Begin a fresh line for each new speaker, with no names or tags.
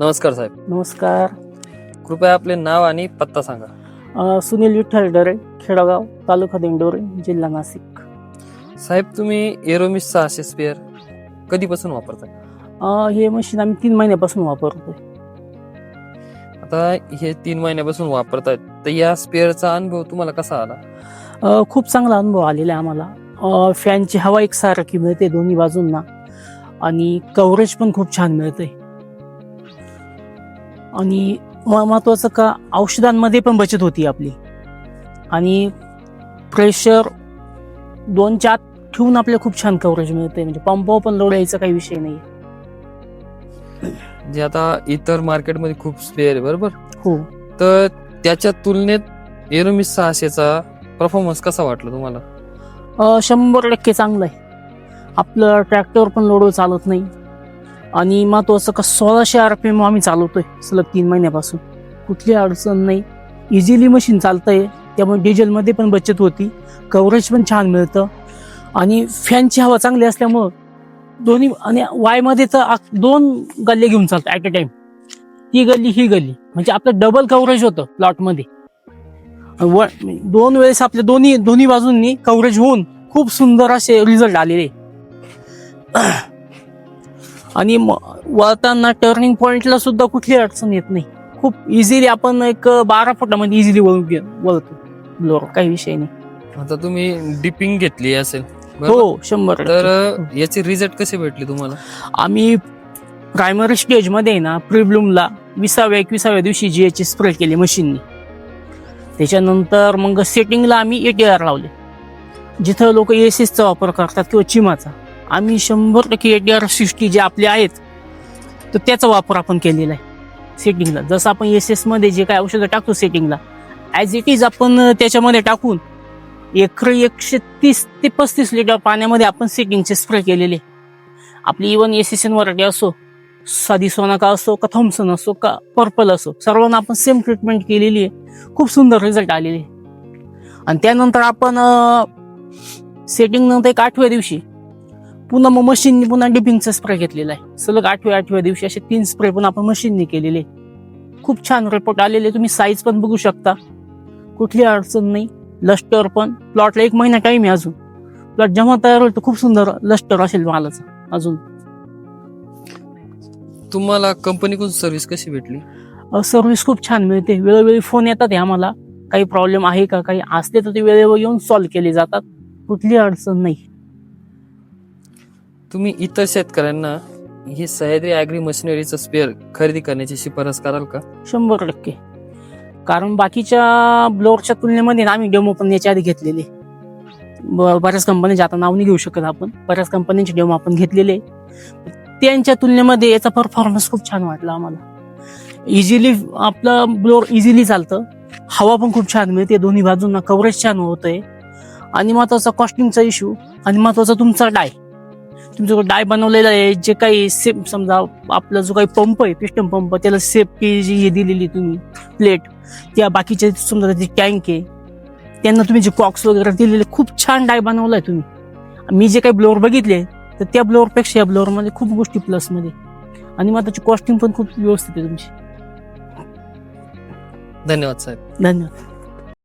नमस्कार साहेब.
नमस्कार.
कृपया आपले नाव आणि पत्ता सांगा.
सुनील विठ्ठल डरे, खेडगाव, तालुका दिंडोरी, जिल्हा नाशिक.
साहेब, तुम्ही एरोमिस 600 स्पेअर कधीपासून वापरताय?
हे मशीन आम्ही 3 महिन्यापासून वापरतोय.
आता हे 3 महिन्यापासून वापरतायत, तर या स्पेअरचा अनुभव तुम्हाला कसा आला?
खूप चांगला अनुभव आलेला आहे आम्हाला. फॅनची हवा एकसारखी मिळते दोन्ही बाजूंना आणि कव्हरेज पण खूप छान मिळते. आणि महत्वाचं का, औषधांमध्ये पण बचत होती आपली. आणि प्रेशर 2च्या आत ठेवून आपल्याला खूप छान कव्हरेज मिळते. म्हणजे पंपावर पण लोड यायचा काही विषय नाही.
जे आता इतर मार्केटमध्ये खूप स्पेअर आहे बरोबर,
हो,
तर त्याच्या तुलनेत एरोमिस 600चा परफॉर्मन्स कसा वाटला तुम्हाला?
100% चांगलं आहे. आपलं ट्रॅक्टर पण लोडवर चालत नाही. आणि महत्वाचं का 1600 RPM आम्ही चालवतोय सलग 3 महिन्यापासून. कुठली अडचण नाही. इझिली मशीन चालतंय. त्यामुळे डिझेलमध्ये पण बचत होती. कव्हरेज पण छान मिळतं. आणि फॅनची हवा चांगली असल्यामुळं दोन्ही, आणि वायमध्ये तर 2 गल्ले घेऊन चालतो ऍट अ टाइम. ही गल्ली ही गल्ली, म्हणजे आपलं डबल कव्हरेज होतं प्लॉटमध्ये. 2 वेळेस आपल्या दोन्ही बाजूंनी कव्हरेज होऊन खूप सुंदर असे रिझल्ट आलेले. आणि वळताना टर्निंग पॉइंटला सुद्धा कुठली अडचण येत नाही. खूप इझिली आपण एक 12 फुटामध्ये इझिली वळतो ब्लोअर, काही विषय नाही.
आता तुम्ही डिपिंग घेतली असेल
हो, 100%.
तर याचे रिझल्ट कसे भेटले तुम्हाला?
आम्ही प्रायमरी स्टेज मध्ये ना प्रीब्लूमला 20व्या-21व्या दिवशी GH स्प्रे केले मशीननी. त्याच्यानंतर मग सेटिंगला आम्ही ATR लावले. जिथं लोक ASSचा वापर करतात किंवा चिमाचा, आम्ही 100% ATR 60 जे आपले आहेत तर त्याचा वापर आपण केलेला आहे सेटिंगला. जसं आपण SS मध्ये जे काय औषधं टाकतो सेटिंगला, ॲज इट इज आपण त्याच्यामध्ये टाकून एकरी 130 ते 35 लिटर पाण्यामध्ये आपण सेटिंगचे स्प्रे केलेले. आपली इव्हन SSN व्हरायटी असो, साधी सोनाका असो का थॉम्सन असो का पर्पल असो, सर्वांना आपण सेम ट्रीटमेंट केलेली आहे. खूप सुंदर रिझल्ट आलेले. आणि त्यानंतर आपण सेटिंग नंतर 8व्या दिवशी पुन्हा मग मशीननी पुन्हा डिपिंगचा स्प्रे घेतलेला आहे. सलग 8व्या दिवशी असे 3 स्प्रे पण आपण मशीननी केलेले. खूप छान रिपोर्ट आलेले. तुम्ही साईज पण बघू शकता, कुठली अडचण नाही. लस्टर पण, प्लॉटला 1 महिना टाइम आहे अजून. प्लॉट जेव्हा तयार होईल तर खूप सुंदर लस्टर असेल मालाचा अजून.
तुम्हाला कंपनीकडून सर्व्हिस कशी भेटली?
सर्व्हिस खूप छान मिळते. वेळोवेळी फोन येतात आम्हाला, काही प्रॉब्लेम आहे का, काही असते तर ते वेळेवर येऊन सॉल्व्ह केले जातात. कुठली अडचण नाही.
तुम्ही इतर शेतकऱ्यांना ही सह्याद्री ॲग्री मशिनरीचं स्पेअर खरेदी करण्याची शिफारस कराल का?
100%. कारण बाकीच्या ब्लोअरच्या तुलनेमध्ये आम्ही डेमो पण याच्या आधी घेतलेले. बऱ्याच कंपन्यांचे आता नाव नाही घेऊ शकत आपण, बऱ्याच कंपन्यांचे डेमो आपण घेतलेले. त्यांच्या तुलनेमध्ये याचा परफॉर्मन्स खूप छान वाटला आम्हाला. इझिली आपलं ब्लोअर इझिली चालतं. हवा पण खूप छान मिळते दोन्ही बाजूंना. कव्हरेज छान होतंय. आणि महत्वाचा कॉस्टिंगचा इश्यू. आणि महत्वाचा तुमचा तुमच्याकडे डाय बनवलेला आहे. जे काही सेफ, समजा आपला जो काही पंप आहे, पिस्टन पंप, त्याला सेफ्टी जी हे दिलेली तुम्ही प्लेट, त्या बाकीच्या समजा त्याची टँक आहे, त्यांना तुम्ही जे कॉक्स वगैरे दिलेले, खूप छान डाय बनवलाय तुम्ही. मी जे काही ब्लोअर बघितले तर त्या ब्लोअरपेक्षा या ब्लोअरमध्ये खूप गोष्टी प्लसमध्ये. आणि मग त्याची कॉस्टिंग पण खूप व्यवस्थित आहे तुमची.
धन्यवाद साहेब.
धन्यवाद.